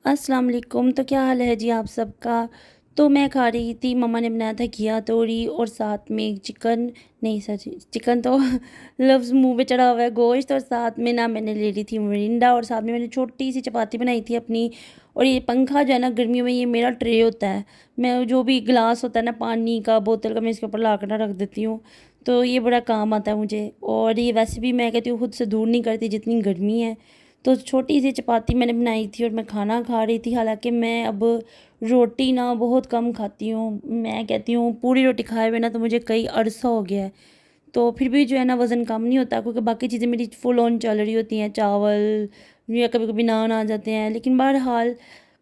अस्सलाम वालेकुम। तो क्या हाल है जी आप सबका। तो मैं खा रही थी, मम्मा ने बनाया था घिया तोरी और साथ में चिकन, नहीं सच चिकन तो लफ्ज़ मुंह पे चढ़ा हुआ है, गोश्त। और साथ में ना मैंने ले ली थी मिरिंडा और साथ में मैंने छोटी सी चपाती बनाई थी अपनी। और ये पंखा जो है ना, गर्मियों में ये मेरा ट्रे होता है। मैं जो भी गिलास होता है ना पानी का, बोतल का, मैं इसके ऊपर ला कर ना रख देती हूँ। तो ये बड़ा काम आता है मुझे। और ये वैसे भी मैं कहती हूँ खुद से दूर नहीं करती जितनी गर्मी है। तो छोटी सी चपाती मैंने बनाई थी और मैं खाना खा रही थी। हालाँकि मैं अब रोटी ना बहुत कम खाती हूँ। मैं कहती हूँ पूरी रोटी खाए बिना तो मुझे कई अरसा हो गया है। तो फिर भी जो है ना वज़न कम नहीं होता, क्योंकि बाकी चीज़ें मेरी फुल ऑन चल रही होती हैं, चावल या कभी-कभी नान आ जाते हैं। लेकिन बहरहाल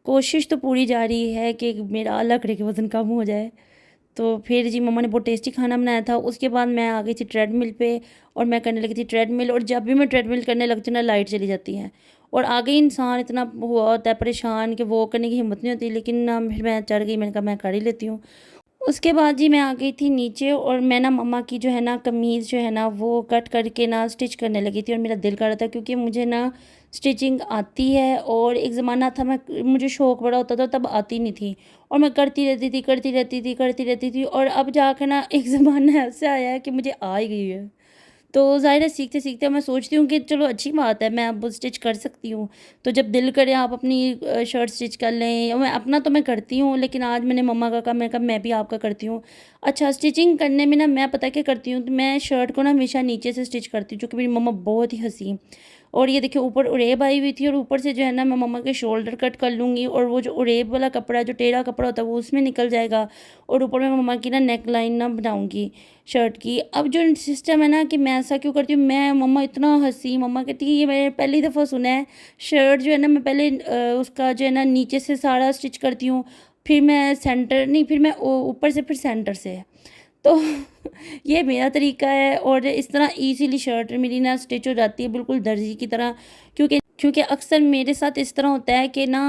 कोशिश तो पूरी जारी है कि मेरा अल्लाह करे कि वज़न कम हो जाए। तो फिर जी मम्मा ने बहुत टेस्टी खाना बनाया था। उसके बाद मैं आ गई थी ट्रेडमिल पे और मैं करने लगी थी ट्रेडमिल। और जब भी मैं ट्रेडमिल करने लगती हूँ ना, लाइट चली जाती है और आगे इंसान इतना हुआ होता है परेशान कि वो करने की हिम्मत नहीं होती। लेकिन ना फिर मैं चढ़ गई, मैंने कहा मैं कर ही लेती हूँ। उसके बाद जी मैं आ गई थी नीचे और मैं ना मम्मा की जो है ना कमीज़ जो है ना वो कट करके ना स्टिच करने लगी थी। और मेरा दिल कर रहा था, क्योंकि मुझे ना स्टिचिंग आती है और एक ज़माना था मैं मुझे शौक़ बड़ा होता था, तब आती नहीं थी और मैं करती रहती थी, करती रहती थी, करती रहती थी। और अब जाकर ना एक ज़माना ऐसा आया है कि मुझे आ ही गई है। तो ज़ाहिर है सीखते-सीखते मैं सोचती हूँ कि चलो अच्छी बात है, मैं अब स्टिच कर सकती हूँ। तो जब दिल करे आप अपनी शर्ट स्टिच कर लें। मैं अपना तो मैं करती हूँ, लेकिन आज मैंने मम्मा का कहा, मैंने कहा मैं भी आपका करती हूँ। अच्छा, स्टिचिंग करने में ना मैं पता है क्या करती हूँ, तो मैं शर्ट को ना हमेशा नीचे से स्टिच करती हूँ, चूँकि मेरी मम्मा बहुत ही हँसी। और ये देखिए ऊपर उड़ेब आई हुई थी और ऊपर से जो है ना मैं मम्मा के शोल्डर कट कर लूँगी और वो जो उड़ेब वाला कपड़ा, जो टेढ़ा कपड़ा होता है, वो उसमें निकल जाएगा। और ऊपर मैं मम्मा की ना नेक लाइन ना बनाऊँगी शर्ट की। अब जो सिस्टम है ना कि मैं ऐसा क्यों करती हूँ, मैं मम्मा इतना हँसी, मम्मा कहती है ये मैंने पहली दफ़ा सुना है। शर्ट जो है ना मैं पहले उसका जो है ना नीचे से सारा स्टिच करती हूँ, फिर मैं सेंटर नहीं, फिर मैं ऊपर से, फिर सेंटर से। तो ये मेरा तरीका है और इस तरह ईज़िली शर्ट मेरी ना स्टिच हो जाती है बिल्कुल दर्जी की तरह। क्योंकि क्योंकि अक्सर मेरे साथ इस तरह होता है कि ना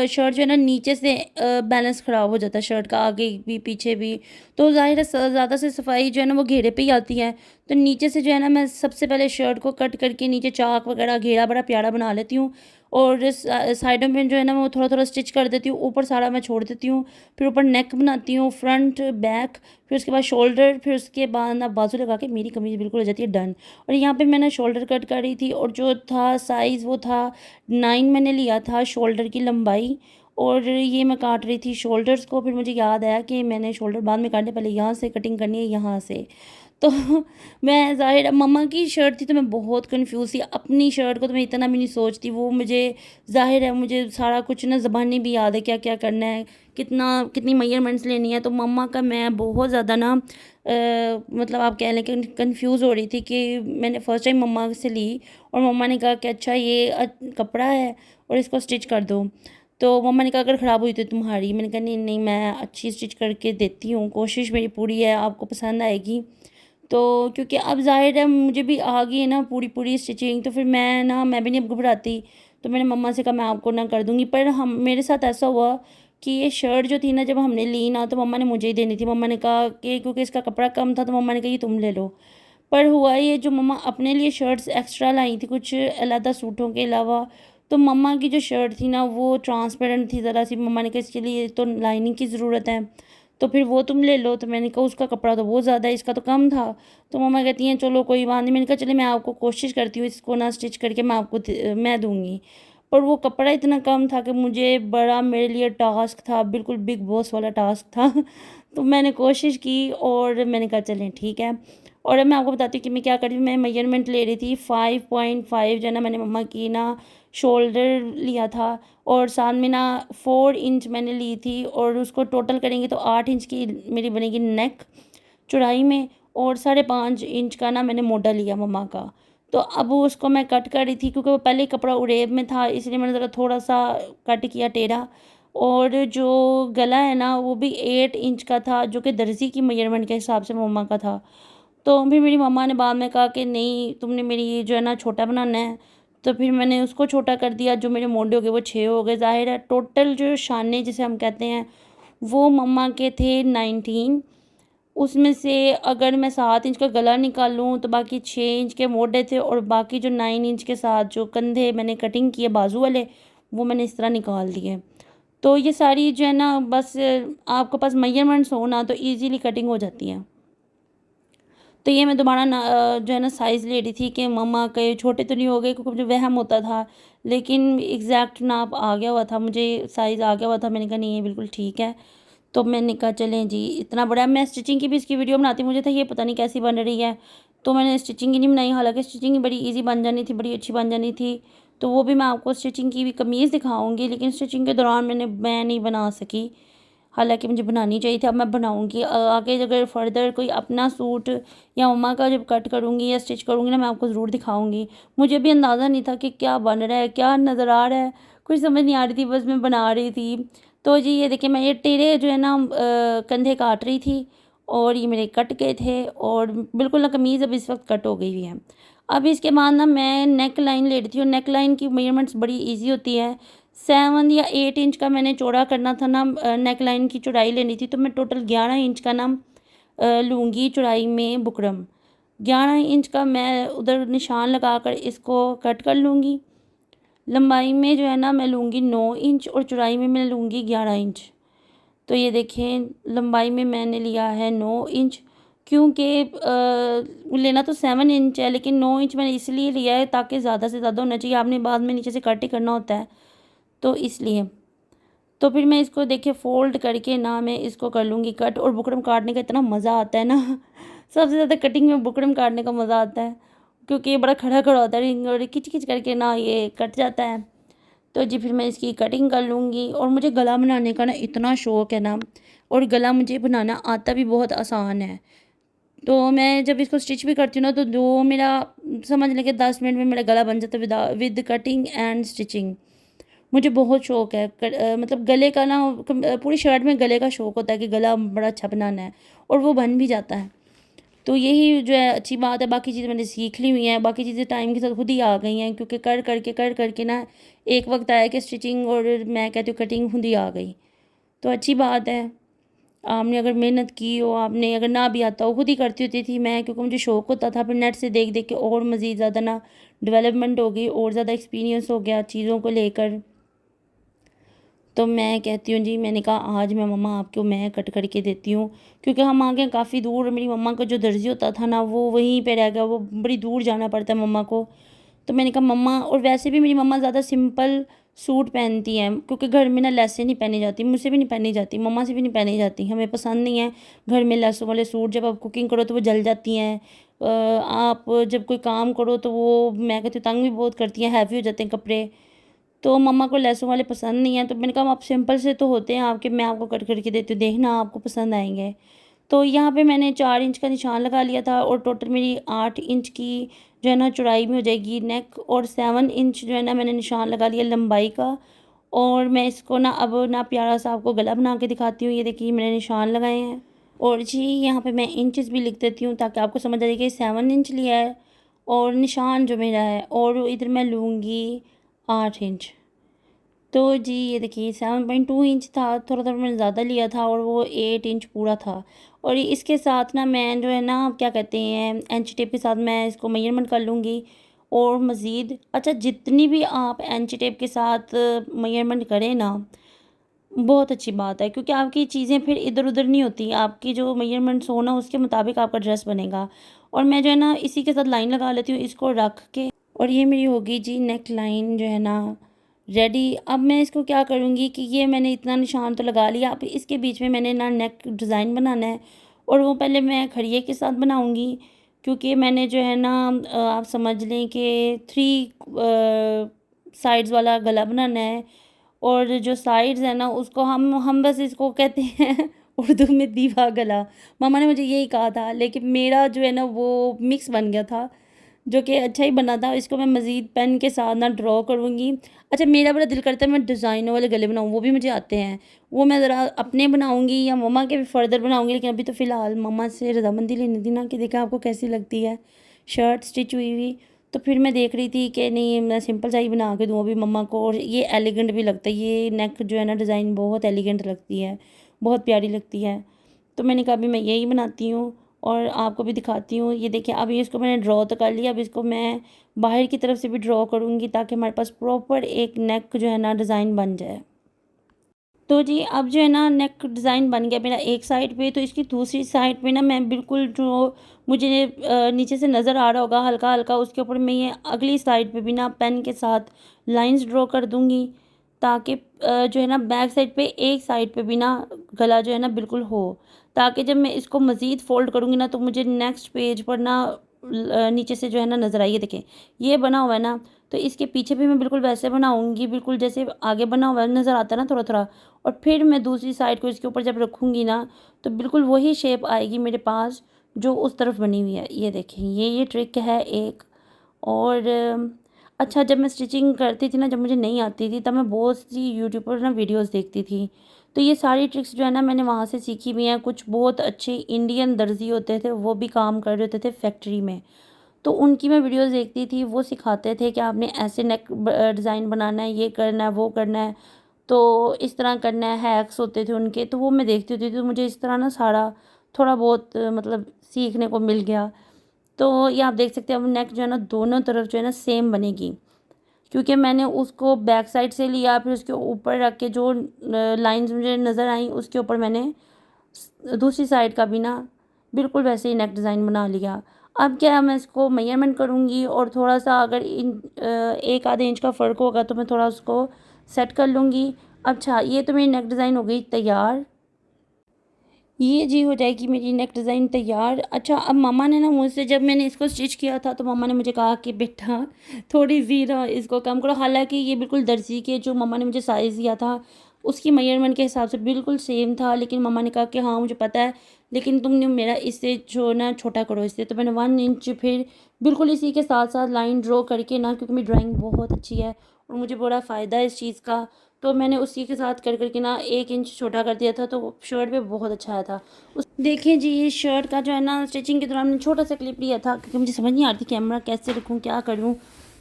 शर्ट जो है ना नीचे से बैलेंस ख़राब हो जाता है शर्ट का, आगे भी पीछे भी। तो ज़ाहिर है ज़्यादा से सफाई जो है ना वो घेरे पे ही आती है। तो नीचे से जो है ना मैं सबसे पहले शर्ट को कट करके नीचे चाक वगैरह घेरा बड़ा प्यारा बना लेती हूँ। और साइडों में जो है ना वो थोड़ा-थोड़ा स्टिच कर देती हूँ, ऊपर सारा मैं छोड़ देती हूँ। फिर ऊपर नेक बनाती हूँ, फ्रंट, बैक, फिर उसके बाद शोल्डर, फिर उसके बाद ना बाजू लगा के मेरी कमीज़ बिल्कुल हो जाती है डन। और यहाँ पे मैंने शोल्डर कट करी थी और जो था साइज़ वो था 9 मैंने लिया था शोल्डर की लंबाई। और ये मैं काट रही थी शोल्डर्स को, फिर मुझे याद आया कि मैंने शोल्डर बाद में काटने, पहले यहाँ से कटिंग करनी है, यहाँ से। तो मैं ज़ाहिर मम्मा की शर्ट थी तो मैं बहुत कन्फ्यूज़ थी। अपनी शर्ट को तो मैं इतना भी नहीं सोचती, वो मुझे ज़ाहिर है मुझे सारा कुछ ना ज़बानी भी याद है, क्या-क्या करना है, कितनी मेजरमेंट्स लेनी है। तो मम्मा का मैं बहुत ज़्यादा ना मतलब आप कह लें कि कन्फ्यूज़ हो रही थी कि मैंने फ़र्स्ट टाइम मम्मा से ली और मम्मा ने कहा कि अच्छा ये कपड़ा है और इसको स्टिच कर दो। तो मम्मा ने कहा अगर ख़राब हुई तो तुम्हारी। मैंने कहा नहीं, नहीं मैं अच्छी स्टिच करके देती हूँ, कोशिश मेरी पूरी है, आपको पसंद आएगी। तो क्योंकि अब ज़ाहिर है मुझे भी आ गई है ना पूरी-पूरी स्टिचिंग, तो फिर मैं भी नहीं अब घबराती। तो मैंने मम्मा से कहा मैं आपको ना कर दूँगी। पर हम मेरे साथ ऐसा हुआ कि ये शर्ट जो थी ना जब हमने ली ना तो मम्मा ने मुझे ही देनी थी। मम्मा ने कहा कि क्योंकि इसका कपड़ा कम था तो मम्मा ने कहा ये तुम ले लो। पर हुआ ये, जो मम्मा अपने लिए शर्ट्स एक्स्ट्रा लाई थी कुछ अलग सूटों के अलावा, तो मम्मा की जो शर्ट थी ना वो ट्रांसपेरेंट थी ज़रा-सी। मम्मा ने कहा इसके लिए तो लाइनिंग की ज़रूरत है, तो फिर वो तुम ले लो। तो मैंने कहा उसका कपड़ा तो बहुत ज़्यादा है, इसका तो कम था। तो मम्मा कहती हैं चलो कोई बात नहीं। मैंने कहा चलिए मैं आपको कोशिश करती हूँ इसको ना स्टिच करके मैं दूँगी। पर वो कपड़ा इतना कम था कि मुझे बड़ा मेरे लिए टास्क था, बिल्कुल बिग बॉस वाला टास्क था। तो मैंने कोशिश की और मैंने कहा चलें ठीक है। और अब मैं आपको बताती हूँ कि मैं क्या कर रही हूँ। मैं मेजरमेंट ले रही थी 5.5 जो है ना, मैंने मम्मा की ना शोल्डर लिया था और साथ में ना 4 इंच मैंने ली थी और उसको टोटल करेंगे तो 8 इंच की मेरी बनेगी नेक चौड़ाई में। और 5.5 इंच का ना मैंने मोटा लिया मम्मा का। तो अब उसको मैं कट कर रही थी, क्योंकि वो पहले ही कपड़ा उड़ेब में था, इसलिए मैंने ज़रा थोड़ा-सा कट किया टेढ़ा। और जो गला है ना वो भी 8 इंच का था, जो कि दर्ज़ी की मेजरमेंट के हिसाब से मम्मा का था। तो फिर मेरी मम्मा ने बाद में कहा कि नहीं तुमने मेरी ये जो है ना छोटा बनाना है। तो फिर मैंने उसको छोटा कर दिया, जो मेरे मोढे हो गए वो 6 हो गए। ज़ाहिर है टोटल जो शाने जिसे हम कहते हैं वो मम्मा के थे 19। उसमें से अगर मैं 7 इंच का गला निकालूँ तो बाकी 6 इंच के मोढे थे और बाकी जो 9 इंच के साथ जो कंधे मैंने कटिंग किए बाजू वाले, वो मैंने इस तरह निकाल दिए। तो ये सारी जो है ना, बस आपके पास मेजरमेंट्स हो ना तो ईज़िली कटिंग हो जाती है। तो ये मैं दोबारा ना जो है ना साइज़ ले रही थी कि मम्मा कहीं छोटे तो नहीं हो गए, क्योंकि मुझे वहम होता था, लेकिन एग्जैक्ट नाप आ गया हुआ था, मुझे साइज़ आ गया हुआ था। मैंने कहा नहीं, ये बिल्कुल ठीक है। तो मैंने कहा चलें जी, इतना बड़ा मैं स्टिचिंग की भी इसकी वीडियो बनाती, मुझे था ये पता नहीं कैसी बन रही है, तो मैंने स्टिचिंग की नहीं बनाई। हालांकि स्टिचिंग की बड़ी इजी बन जानी थी, बड़ी अच्छी बन जानी थी। तो वो भी मैं आपको स्टिचिंग की भी कमीज़ दिखाऊंगी, लेकिन स्टिचिंग के दौरान मैं नहीं बना सकी। हालांकि मुझे बनानी चाहिए थी, अब मैं बनाऊंगी आगे। अगर फर्दर कोई अपना सूट या मम्मा का जब कट करूंगी या स्टिच करूंगी ना, मैं आपको ज़रूर दिखाऊंगी। मुझे भी अंदाज़ा नहीं था कि क्या बन रहा है, क्या नज़र आ रहा है, कुछ समझ नहीं आ रही थी, बस मैं बना रही थी। तो जी ये देखिए, मैं ये टेढ़े जो है ना कंधे काट रही थी, और ये मेरे कट गए थे, और बिल्कुल ना कमीज़ अब इस वक्त कट हो गई हुई है। अब इसके बाद ना मैं नेक लाइन ले रही थी, और नेक लाइन की मेजरमेंट्स बड़ी इजी होती है। 7 या 8 इंच का मैंने चौड़ा करना था ना, नेक लाइन की चौड़ाई लेनी थी, तो मैं टोटल 11 इंच का ना लूँगी चौड़ाई में बुकरम। 11 इंच का मैं उधर निशान लगाकर इसको कट कर लूँगी। लंबाई में जो है ना मैं लूँगी 9 इंच, और चौड़ाई में मैं लूँगी 11 इंच। तो ये देखें, लंबाई में मैंने लिया है 9 इंच, क्योंकि लेना तो 7 इंच है, लेकिन 9 इंच मैंने इसलिए लिया है ताकि ज़्यादा से ज़्यादा होना चाहिए, आपने बाद में नीचे से कट ही करना होता है, तो इसलिए। तो फिर मैं इसको देखिए फ़ोल्ड करके ना मैं इसको कर लूँगी कट। और बुकरम काटने का इतना मज़ा आता है ना सबसे ज़्यादा कटिंग में बुकरम काटने का मज़ा आता है, क्योंकि ये बड़ा खड़ा खड़ा होता है, रिंग और खिंच खिंच करके ना ये कट जाता है। तो जी फिर मैं इसकी कटिंग कर लूँगी। और मुझे गला बनाने का ना इतना शौक़ है ना, और गला मुझे बनाना आता भी बहुत आसान है। तो मैं जब इसको स्टिच भी करती हूँ ना, तो जो मेरा समझ लें कि 10 मिनट में मेरा गला बन जाता है विद कटिंग एंड स्टिचिंग। मुझे बहुत शौक़ है मतलब गले का ना, पूरी शर्ट में गले का शौक़ होता है कि गला बड़ा अच्छा बनाना है, और वो बन भी जाता है। तो यही जो है अच्छी बात है। बाकी चीज़ें मैंने सीख ली हुई हैं, बाकी चीज़ें टाइम के साथ खुद ही आ गई हैं, क्योंकि कर करके ना एक वक्त आया कि स्टिचिंग और मैं कहती हूँ कटिंग खुद ही आ गई। तो अच्छी बात है, आपने अगर मेहनत की हो, आपने अगर ना भी आता हो, खुद ही करती होती थी मैं, क्योंकि मुझे शौक़ होता था। फिर नेट से देख देख के और मज़ीद ज़्यादा ना डेवलपमेंट हो गई, और ज़्यादा एक्सपीरियंस हो गया चीज़ों को लेकर। तो मैं कहती हूँ जी, मैंने कहा आज मैं मम्मा आपको मैं कट करके देती हूँ, क्योंकि हम आ गए काफ़ी दूर, और मेरी मम्मा का जो दर्जी होता था ना वो वहीं पे रह गया, वो बड़ी दूर जाना पड़ता है मम्मा को। तो मैंने कहा मम्मा, और वैसे भी मेरी मम्मा ज़्यादा सिंपल सूट पहनती हैं, क्योंकि घर में ना लेसें नहीं पहनी जाती, मुझसे भी नहीं पहनी जाती, मम्मा से भी नहीं पहनी जाती, हमें पसंद नहीं है घर में लेसों वाले सूट। जब आप कुकिंग करो तो वो जल जाती हैं, आप जब कोई काम करो तो वो मैं कहती हूँ तंग भी बहुत करती हैं, हैवी हो जाते हैं कपड़े। तो मम्मा को लेसों वाले पसंद नहीं है। तो मैंने कहा आप सिंपल से तो होते हैं आपके, मैं आपको कट करके देती हूँ, देखना आपको पसंद आएंगे। तो यहाँ पे मैंने 4 इंच का निशान लगा लिया था, और टोटल मेरी 8 इंच की जो है ना चौड़ाई में हो जाएगी नेक, और 7 इंच जो है ना मैंने निशान लगा लिया लंबाई का। और मैं इसको ना अब ना प्यारा सा आपको गला बना के दिखाती हूँ। ये देखिए मैंने निशान लगाए हैं, और जी यहाँ पे मैं इंचेस भी लिख देती हूँ ताकि आपको समझ आ जाए कि 7 इंच लिया है, और निशान जो मेरा है, और इधर मैं लूँगी 8 इंच। तो जी ये देखिए 7.2 इंच था, थोड़ा-थोड़ा मैंने ज़्यादा लिया था, और वो 8 इंच पूरा था। और इसके साथ ना मैं जो है ना क्या कहते हैं, इंची टेप के साथ मैं इसको मेज़रमेंट कर लूँगी। और मज़ीद अच्छा, जितनी भी आप इंची टेप के साथ मेज़रमेंट करें ना, बहुत अच्छी बात है, क्योंकि आपकी चीज़ें फिर इधर-उधर नहीं होती, आपकी जो मेज़रमेंट्स हो ना उसके मुताबिक आपका ड्रेस बनेगा। और मैं जो है ना इसी के साथ लाइन लगा लेती हूँ इसको रख के। और ये मेरी होगी जी नेक लाइन जो है ना रेडी। अब मैं इसको क्या करूँगी कि ये मैंने इतना निशान तो लगा लिया, अब इसके बीच में मैंने ना नेक डिज़ाइन बनाना है, और वो पहले मैं खड़िए के साथ बनाऊँगी, क्योंकि मैंने जो है ना आप समझ लें कि 3 साइड्स वाला गला बनाना है। और जो साइड्स है ना उसको हम बस इसको कहते हैं उर्दू में दीवा गला। मम्मा ने मुझे यही कहा था, लेकिन मेरा जो है ना वो मिक्स बन गया था, जो कि अच्छा ही बना था। इसको मैं मज़ीद पेन के साथ ना ड्रॉ करूँगी। अच्छा, मेरा बड़ा दिल करता है मैं डिज़ाइनों वाले गले बनाऊँ, वो भी मुझे आते हैं। वो मैं ज़रा अपने बनाऊँगी या मम्मा के भी फ़र्दर बनाऊँगी, लेकिन अभी तो फ़िलहाल मम्मा से रज़ामंदी लेनी थी ना कि देखा आपको कैसी लगती है शर्ट स्टिच हुई हुई। तो फिर मैं देख रही थी कि नहीं, मैं सिंपल सा ही बना के दूँ अभी मम्मा को, और ये एलिगेंट भी लगता है, ये नेक जो है ना डिज़ाइन बहुत एलिगेंट लगती है, बहुत प्यारी लगती है। तो मैंने कहा अभी मैं यही बनाती हूँ। और आपको भी दिखाती हूँ। ये देखिए अभी इसको मैंने ड्रॉ तो कर लिया, अब इसको मैं बाहर की तरफ से भी ड्रॉ करूँगी ताकि हमारे पास प्रॉपर एक नेक जो है ना डिज़ाइन बन जाए। तो जी अब जो है ना नेक डिज़ाइन बन गया मेरा एक साइड पे, तो इसकी दूसरी साइड पे ना मैं बिल्कुल जो मुझे नीचे से नज़र आ रहा होगा हल्का-हल्का, उसके ऊपर मैं ये अगली साइड पे भी ना पेन के साथ लाइंस ड्रॉ कर दूँगी, ताकि जो है ना बैक साइड पे एक साइड पे भी ना गला जो है ना बिल्कुल हो, ताकि जब मैं इसको मज़ीद फ़ोल्ड करूँगी ना तो मुझे नेक्स्ट पेज पर ना नीचे से जो है ना नज़र आई। ये देखें, ये बना हुआ है ना, तो इसके पीछे भी मैं बिल्कुल वैसे बनाऊँगी, बिल्कुल जैसे आगे बना हुआ है नज़र आता है ना थोड़ा-थोड़ा, और फिर मैं दूसरी साइड को इसके ऊपर जब रखूँगी ना, तो बिल्कुल वही शेप आएगी मेरे पास जो उस तरफ बनी हुई है। ये देखें, ये ट्रिक है एक। और अच्छा, जब मैं स्टिचिंग करती थी ना, जब मुझे नहीं आती थी, तब मैं बहुत सी यूट्यूब पर ना वीडियोज़ देखती थी। तो ये सारी ट्रिक्स जो है ना मैंने वहाँ से सीखी भी हैं। कुछ बहुत अच्छे इंडियन दर्जी होते थे, वो भी काम कर रहे होते थे फैक्ट्री में। तो उनकी मैं वीडियोज़ देखती थी, वो सिखाते थे कि आपने ऐसे नेक डिज़ाइन बनाना है, ये करना है, वो करना है। तो इस तरह करना है, हैक्स होते थे उनके, तो वो मैं देखती होती थी, तो मुझे इस तरह ना सारा थोड़ा बहुत मतलब सीखने को मिल गया। तो ये आप देख सकते हैं अब नेक जो है ना दोनों तरफ जो है ना सेम बनेगी, क्योंकि मैंने उसको बैक साइड से लिया, फिर उसके ऊपर रख के जो लाइंस मुझे नज़र आई उसके ऊपर मैंने दूसरी साइड का भी ना बिल्कुल वैसे ही नेक डिज़ाइन बना लिया। अब क्या है, मैं इसको मेजरमेंट करूँगी और थोड़ा-सा अगर 1 आधे इंच का फ़र्क होगा तो मैं थोड़ा उसको सेट कर लूँगी। अच्छा, ये तो मेरी नेक डिज़ाइन हो गई तैयार। ये जी हो जाएगी मेरी नेक डिज़ाइन तैयार। अच्छा, अब मम्मा ने ना मुझसे, जब मैंने इसको स्टिच किया था, तो मम्मा ने मुझे कहा कि बेटा थोड़ी-सी ना इसको कम करो। हालाँकि ये बिल्कुल दर्जी के जो मम्मा ने मुझे साइज़ दिया था, उसकी मेज़रमेंट के हिसाब से बिल्कुल सेम था। लेकिन मम्मा ने कहा कि हाँ, मुझे पता है, लेकिन तुमने मेरा इससे जो ना छोटा करो इससे। तो मैंने 1 इंच फिर बिल्कुल इसी के साथ-साथ लाइन ड्रॉ करके ना, क्योंकि मेरी ड्राइंग बहुत अच्छी है और मुझे बड़ा फ़ायदा है इस चीज़ का, तो मैंने उसी के साथ कर के ना 1 इंच छोटा कर दिया था, तो शर्ट पे बहुत अच्छा आया था। उस देखिए जी, ये शर्ट का जो है ना स्टिचिंग के दौरान मैंने छोटा-सा क्लिप लिया था, क्योंकि मुझे समझ नहीं आ रही थी कैमरा कैसे रखूँ, क्या करूँ?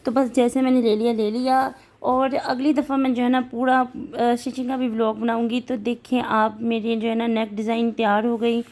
तो बस जैसे मैंने ले लिया। और अगली दफ़ा मैं जो है ना पूरा स्टिचिंग का भी व्लॉग बनाऊँगी। तो देखें आप, मेरी जो है ना नेक डिज़ाइन तैयार हो गई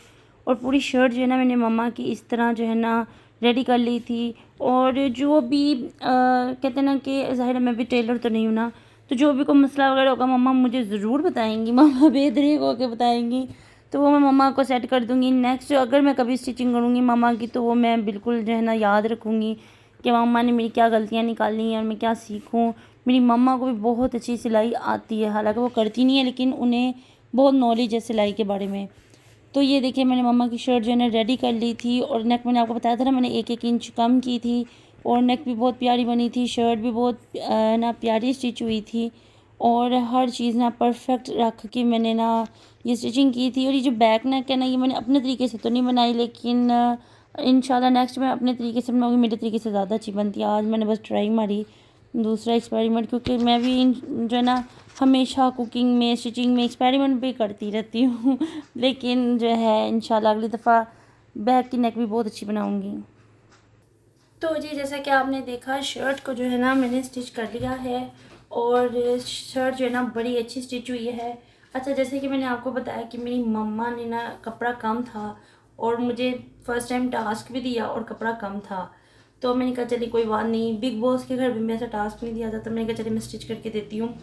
और पूरी शर्ट जो है ना मैंने मम्मा की इस तरह जो है ना रेडी कर ली थी। और जो भी कहते हैं ना कि ज़ाहिर है मैं भी टेलर तो नहीं हूँ ना, तो जो भी कोई मसला वगैरह होगा मम्मा मुझे ज़रूर बताएँगी, मम्मा बेदरीक होके बताएँगी। तो वो मैं मम्मा को सेट कर दूँगी। नेक्स्ट अगर मैं कभी स्टिचिंग करूँगी मम्मा की, तो वो मैं बिल्कुल जो है ना याद रखूँगी कि मम्मा ने मेरी क्या गलतियाँ निकाली हैं और मैं क्या सीखूँ। मेरी मम्मा को भी बहुत अच्छी सिलाई आती है, हालाँकि वो करती नहीं है, लेकिन उन्हें बहुत नॉलेज है सिलाई के बारे में। तो ये देखिए मैंने मम्मा की शर्ट जो है ना रेडी कर ली थी, और नेक मैंने आपको बताया था ना मैंने 1-1 इंच कम की थी, और नेक भी बहुत प्यारी बनी थी, शर्ट भी बहुत ना प्यारी स्टिच हुई थी, और हर चीज़ ना परफेक्ट रख के मैंने ना ये स्टिचिंग की थी। और ये जो बैक नेक है ना, ये मैंने अपने तरीके से तो नहीं बनाई, लेकिन इंशाल्लाह नेक्स्ट मैं अपने तरीके से बनाऊँगी, मेरे तरीके से ज़्यादा अच्छी बनती है। आज मैंने बस ट्राई मारी, दूसरा एक्सपेरिमेंट, क्योंकि मैं भी जो है ना हमेशा कुकिंग में, स्टिचिंग में एक्सपेरिमेंट भी करती रहती हूँ लेकिन जो है इंशाल्लाह अगली दफ़ा बैक की नेक भी बहुत अच्छी बनाऊँगी। तो जी जैसा कि आपने देखा, शर्ट को जो है ना मैंने स्टिच कर लिया है, और शर्ट जो है ना बड़ी अच्छी स्टिच हुई है। अच्छा, जैसे कि मैंने आपको बताया कि मेरी मम्मा ने ना कपड़ा कम था और मुझे फ़र्स्ट टाइम टास्क भी दिया और कपड़ा कम था, तो मैंने कहा चलिए कोई बात नहीं, बिग बॉस के घर में ऐसा टास्क नहीं दिया था, तो मैंने कहा चलिए मैं स्टिच करके देती हूँ।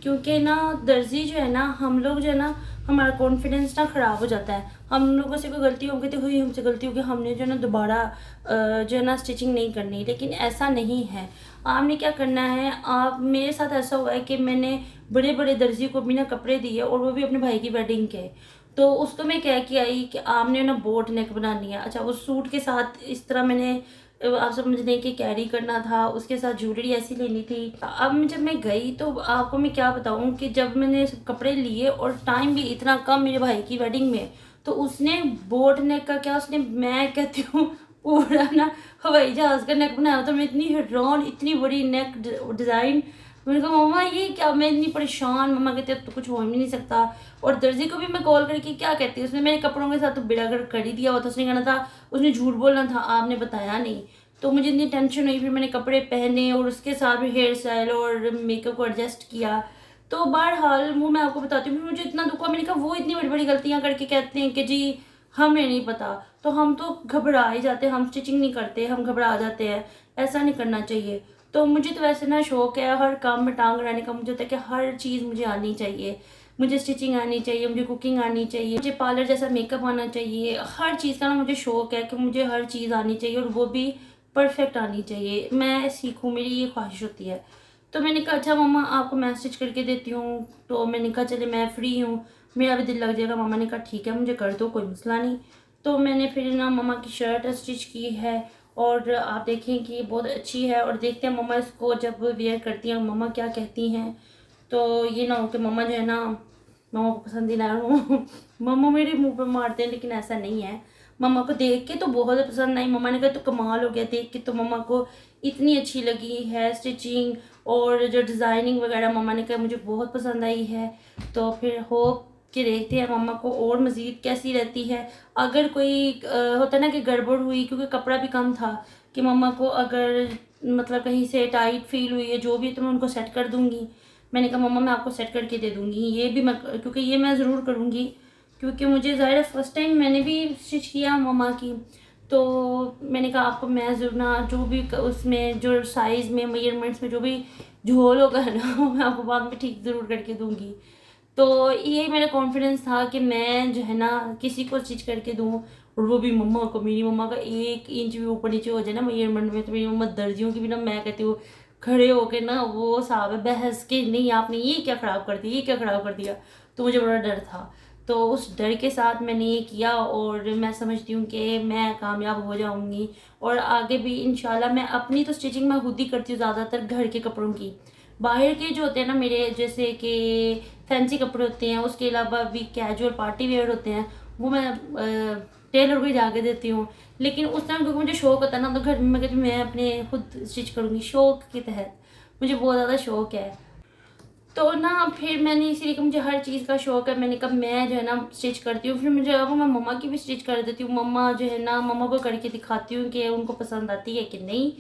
क्योंकि ना दर्जी जो है ना, हम लोग जो है ना, हमारा कॉन्फिडेंस ना ख़राब हो जाता है। हम लोगों से कोई गलती हो गई तो हुई, हमसे गलती हो गई, हमने जो है ना दोबारा जो है ना स्टिचिंग नहीं करनी, लेकिन ऐसा नहीं है। आपने क्या करना है, आप, मेरे साथ ऐसा हुआ है कि मैंने बड़े बड़े दर्जी को भी ना कपड़े दिए, और वो भी अपने भाई की वेडिंग के, तो उसको मैं कह के आई कि आपने ना बोट नेक बनानी है। अच्छा, वो सूट के साथ इस तरह मैंने आप समझ लें कि कैरी करना था, उसके साथ ज्वेलरी ऐसी लेनी थी। अब जब मैं गई तो आपको मैं क्या बताऊँ कि जब मैंने सब कपड़े लिए और टाइम भी इतना कम मेरे भाई की वेडिंग में, तो उसने बोट नेक का क्या, उसने, मैं कहती हूँ पूरा ना हवाई जहाज़ का नेक बनाया था। मैं इतनी हैरान, इतनी बड़ी नेक डिज़ाइन, मैंने कहा मम्मा ये क्या, मैं इतनी परेशान। मम्मा कहते अब तो कुछ हो ही नहीं सकता। और दर्जी को भी मैं कॉल करके क्या कहती है, उसने मेरे कपड़ों के साथ तो बेड़ागर्क कर ही दिया हुआ था। उसने कहना था, उसने झूठ बोलना था, आपने बताया नहीं। तो मुझे इतनी टेंशन हुई, फिर मैंने कपड़े पहने और उसके साथ भी हेयर स्टाइल और मेकअप को एडजस्ट किया। तो बहरहाल वो मैं आपको बताती हूँ, फिर मुझे इतना दुख हुआ। मैंने कहा वो इतनी बड़ी बड़ी गलतियाँ करके कहते हैं कि जी हमें नहीं पता, तो हम तो घबरा ही जाते हैं, हम स्टिचिंग नहीं करते, हम घबरा जाते हैं। ऐसा नहीं करना चाहिए। तो मुझे तो वैसे ना शौक है हर काम में टांग अड़ाने का। मुझे होता है कि हर चीज़ मुझे आनी चाहिए। मुझे स्टिचिंग आनी चाहिए, मुझे कुकिंग आनी चाहिए, मुझे पार्लर जैसा मेकअप आना चाहिए। हर चीज़ का ना मुझे शौक है कि मुझे हर चीज़ आनी चाहिए, और वो भी परफेक्ट आनी चाहिए। मैं सीखूँ, मेरी ये ख्वाहिश होती है। तो मैंने कहा अच्छा मम्मा आपको मैं स्टिच करके देती हूँ। तो मैंने कहा चले मैं फ्री हूँ, मेरा भी दिल लग जाएगा। मम्मा ने कहा ठीक है मुझे कर दो, कोई मसला नहीं। तो मैंने फिर ना मम्मा की शर्ट स्टिच की है, और आप देखें कि बहुत अच्छी है। और देखते हैं मम्मा इसको जब वेयर करती हैं मम्मा क्या कहती हैं। तो ये ना हो कि मम्मा जो है ना, मम्मा को पसंद ही ना हो। मम्मा मेरे मुंह पे मारते हैं, लेकिन ऐसा नहीं है। मम्मा को देख के तो बहुत पसंद आई। मम्मा ने कहा तो कमाल हो गया, देख के तो मम्मा को इतनी अच्छी लगी है स्टिचिंग, और जो डिज़ाइनिंग वगैरह मम्मा ने कहा मुझे बहुत पसंद आई है। तो फिर होप कि देखते हैं मम्मा को और मज़ीद कैसी रहती है। अगर कोई होता है ना कि गड़बड़ हुई, क्योंकि कपड़ा भी कम था, कि मम्मा को अगर मतलब कहीं से टाइट फील हुई है जो भी, तो मैं उनको सेट कर दूँगी। मैंने कहा मम्मा मैं आपको सेट करके दे दूँगी, ये भी मैं, क्योंकि ये मैं ज़रूर करूँगी, क्योंकि मुझे ज़ाहिर है फ़र्स्ट टाइम मैंने भी स्टिच किया मम्मा की। तो मैंने कहा आपको मैं ज़रूर ना, जो भी उसमें जो साइज़ में मेजरमेंट्स में जो भी झोल होगा ना वो मैं आपको बाद में ठीक ज़रूर करके दूँगी। तो ये मेरा कॉन्फिडेंस था कि मैं जो है ना किसी को स्टिच करके दूँ, और वो भी मम्मा को। मेरी मम्मा का 1 इंच भी ऊपर नीचे हो जाए ना मेजरमेंट में, तो मेरी मम्मा दर्जियों की भी ना, मैं कहती हूँ खड़े होके ना वो साहब है बहस के, नहीं आपने ये क्या ख़राब कर दिया, ये क्या ख़राब कर दिया। तो मुझे बड़ा डर था। तो उस डर के साथ मैंने ये किया, और मैं समझती हूँ कि मैं कामयाब हो जाऊँगी। और आगे भी इंशाल्लाह मैं अपनी तो स्टिचिंग मैं खुद ही करती हूँ, ज़्यादातर घर के कपड़ों की। बाहर के जो होते हैं ना मेरे, जैसे कि फैंसी कपड़े होते हैं, उसके अलावा भी कैजुअल पार्टी वेयर होते हैं, वो मैं टेलर को ही जाके देती हूँ। लेकिन उस टाइम क्योंकि मुझे शौक होता है ना, तो घर में मैं कहती हूँ मैं अपने खुद स्टिच करूँगी, शौक के तहत। मुझे बहुत ज़्यादा शौक है। तो ना फिर मैंने इसीलिए कि मुझे हर चीज़ का शौक है, मैंने कहा मैं जो है ना स्टिच करती हूँ। फिर मुझे लगा मैं मम्मा की भी स्टिच कर देती हूँ। मम्मा जो है ना, मम्मा को करके दिखाती हूँ कि उनको पसंद आती है कि नहीं।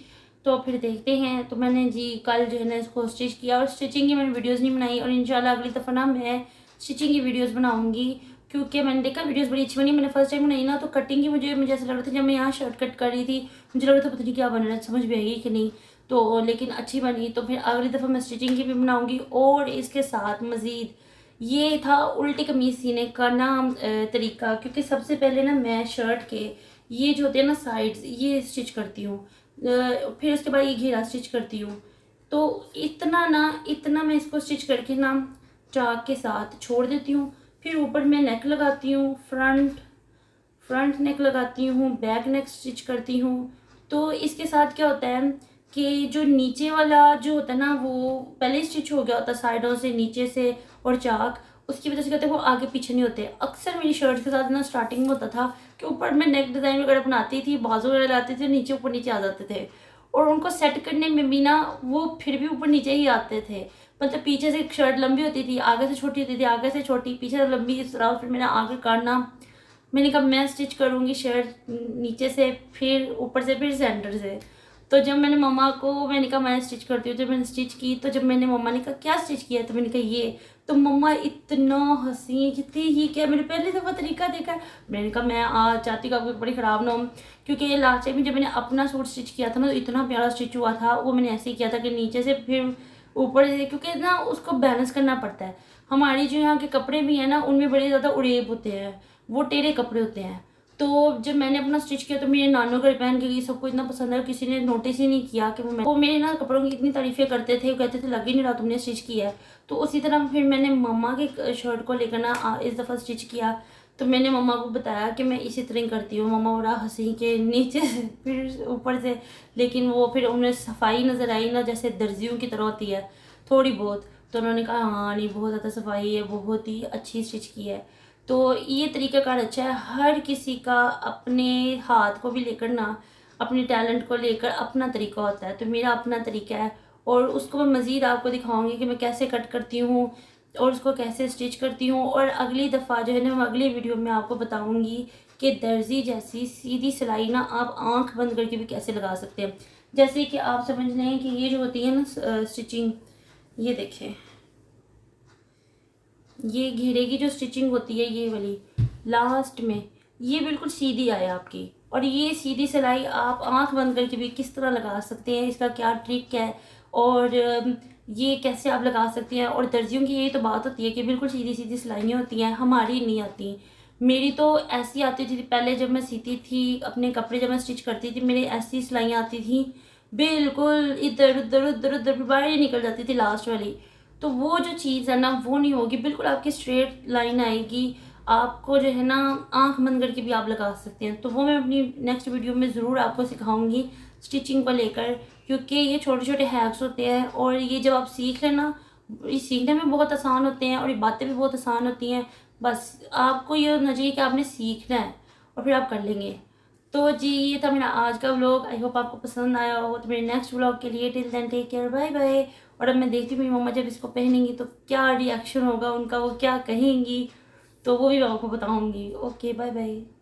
तो फिर देखते हैं। तो मैंने जी कल जो है ना इसको स्टिच किया, और स्टिचिंग की मैंने वीडियोज़ नहीं बनाई, और इंशाल्लाह अगली दफ़ा ना मैं स्टिचिंग की वीडियोज़ बनाऊँगी। क्योंकि मैंने देखा वीडियोज़ बड़ी अच्छी बनी। मैंने फर्स्ट टाइम बनाई ना, तो कटिंग की मुझे ऐसा लग रहा था, जब मैं यहाँ शर्ट कट कर रही थी मुझे लग रहा था पता नहीं क्या बन रहा है, समझ भी आएगी कि नहीं। तो लेकिन अच्छी बनी। तो फिर अगली दफ़ा मैं स्टिचिंग की भी बनाऊंगी। और इसके साथ मज़ीद ये था उल्टी कमीज़ सीने का ना तरीका। क्योंकि सबसे पहले ना मैं शर्ट के ये जो होते हैं ना साइड्स, ये स्टिच करती हूँ। फिर उसके बाद ये घेरा स्टिच करती हूँ। तो इतना मैं इसको स्टिच करके ना चाक के साथ छोड़ देती हूँ। फिर ऊपर मैं नेक लगाती हूँ, फ्रंट फ्रंट नेक लगाती हूँ, बैक नेक स्टिच करती हूँ। तो इसके साथ क्या होता है कि जो नीचे वाला जो होता है ना, वो पहले स्टिच हो गया होता है साइडों से, नीचे से और चाक, उसकी वजह से कहते हैं वो आगे पीछे नहीं होते। अक्सर मेरी शर्ट्स के साथ ना स्टार्टिंग में होता था कि ऊपर मैं नेक डिज़ाइन वगैरह बनाती थी, बाजू वगैरह लाती थी, नीचे ऊपर नीचे आ जाते थे। और उनको सेट करने में भी ना वो फिर भी ऊपर नीचे ही आते थे। मतलब पीछे से शर्ट लंबी होती थी, आगे से छोटी होती थी, आगे से छोटी, पीछे से लंबी, इस तरह। फिर मेरा आगे काटना, मैंने कहा मैं स्टिच करूँगी शर्ट नीचे से, फिर ऊपर से, फिर सेंटर से। तो जब मैंने मम्मा को मैंने कहा मैं स्टिच करती हूँ, जब मैंने स्टिच की, तो जब मैंने मम्मा ने कहा क्या स्टिच किया है, तो मैंने कहा ये। तो मम्मा इतना हंसी, कहती ये क्या, मैंने पहली दफ़ा तरीका देखा है। मैंने कहा मैं आज चाहती हूँ कि आपकी कपड़े ख़राब ना हो। क्योंकि ये लास्ट टाइम जब मैंने अपना सूट स्टिच किया था ना, तो इतना प्यारा स्टिच हुआ था। वो मैंने ऐसे ही किया था कि नीचे से फिर ऊपर से, क्योंकि ना उसको बैलेंस करना पड़ता है। हमारी जो यहाँ के कपड़े भी हैं ना, उनमें बड़े ज़्यादा उड़ेब होते हैं, वो टेढ़े कपड़े होते हैं। तो जब मैंने अपना स्टिच किया, तो मेरे नानों घर पहन के गई, सबको इतना पसंद आया, किसी ने नोटिस ही नहीं किया कि वो मेरे ना कपड़ों की इतनी तारीफ़ें करते थे। वो कहते थे लग ही नहीं रहा तुमने स्टिच किया है। तो उसी तरह फिर मैंने मम्मा के शर्ट को लेकर ना इस दफ़ा स्टिच किया। तो मैंने मम्मा को बताया कि मैं इसी तरह करती हूँ। मम्मा बड़ा हंसी के नीचे से फिर ऊपर से, लेकिन वो फिर उन्हें सफाई नज़र आई ना, जैसे दर्जियों की तरह होती है थोड़ी बहुत। तो उन्होंने कहा हाँ नहीं बहुत ज़्यादा सफाई है, बहुत ही अच्छी स्टिच की है। तो ये तरीक़ाकार अच्छा है। हर किसी का अपने हाथ को भी लेकर ना, अपने टैलेंट को लेकर अपना तरीका होता है। तो मेरा अपना तरीका है, और उसको मैं मज़ीद आपको दिखाऊंगी कि मैं कैसे कट करती हूँ और उसको कैसे स्टिच करती हूँ। और अगली दफ़ा जो है ना, मैं अगली वीडियो में आपको बताऊँगी कि दर्जी जैसी सीधी सिलाई ना आप आँख बंद करके भी कैसे लगा सकते हैं। जैसे कि आप समझ लें कि ये जो होती है ना स्टिचिंग, ये देखें, ये घेरे की जो स्टिचिंग होती है ये वाली लास्ट में, ये बिल्कुल सीधी आए आपकी। और ये सीधी सिलाई आप आंख बंद करके भी किस तरह लगा सकते हैं, इसका क्या ट्रिक है और ये कैसे आप लगा सकते हैं। और दर्जियों की ये तो बात होती है कि बिल्कुल सीधी सीधी सिलाइयाँ होती हैं, हमारी नहीं आती। मेरी तो ऐसी आती थी पहले, जब मैं सीती थी अपने कपड़े, जब मैं स्टिच करती थी मेरी ऐसी सिलाइयाँ आती थी, बिल्कुल इधर उधर उधर उधर बाहर ही निकल जाती थी लास्ट वाली। तो वो जो चीज़ है ना वो नहीं होगी, बिल्कुल आपकी स्ट्रेट लाइन आएगी। आपको जो है ना आंख बंद करके भी आप लगा सकते हैं। तो वो मैं अपनी नेक्स्ट वीडियो में ज़रूर आपको सिखाऊंगी स्टिचिंग को लेकर, क्योंकि ये छोटे छोटे हैक्स होते हैं और ये जब आप सीख लेना, ये सीखने में बहुत आसान होते हैं और ये बातें भी बहुत आसान होती हैं। बस आपको ये होना चाहिए कि आपने सीखना है और फिर आप कर लेंगे। तो जी ये था मेरा आज का व्लॉग। आई होप आपको पसंद आया हो। तो मेरे नेक्स्ट व्लॉग के लिए till then take care, bye bye. और अब मैं देखती हूँ मेरी मम्मा जब इसको पहनेंगी तो क्या रिएक्शन होगा उनका, वो क्या कहेंगी, तो वो भी मैं आपको बताऊंगी। Okay bye bye.